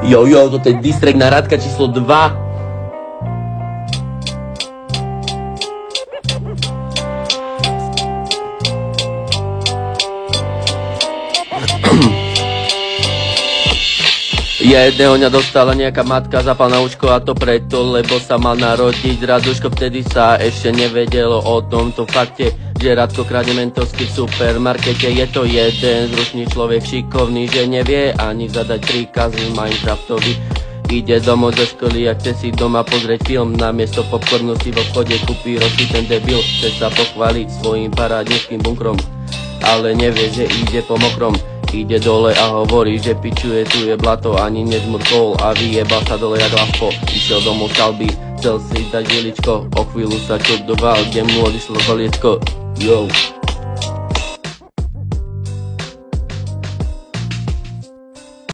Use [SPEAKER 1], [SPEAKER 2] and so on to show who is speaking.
[SPEAKER 1] Jo, toto je distrakt na Radka číslo 2. Jedného dňa dostala nejaká matka zapal na uško, a to preto, lebo sa mal narodiť Raduško. Vtedy sa ešte nevedelo o tomto fakte, že Radko kradne mentovský v supermarkete. Je to jeden zručný človek, šikovný, že nevie ani zadať príkazy Minecraftovi. Ide domov zo školy a chce si doma pozrieť film, namiesto popcornu si v obchode kúpi roky ten debil. Chce sa pochváliť svojím parádnickým bunkrom, ale nevie, že ide po mokrom. Ide dole a hovorí, že pičuje, tu je blato, ani nezmrkol a vyjebal sa dole jak ľahko. Išiel domov z kalby, chcel si dať žiličko, o chvíľu sa čudoval, kde mu odišlo koliečko. Yo.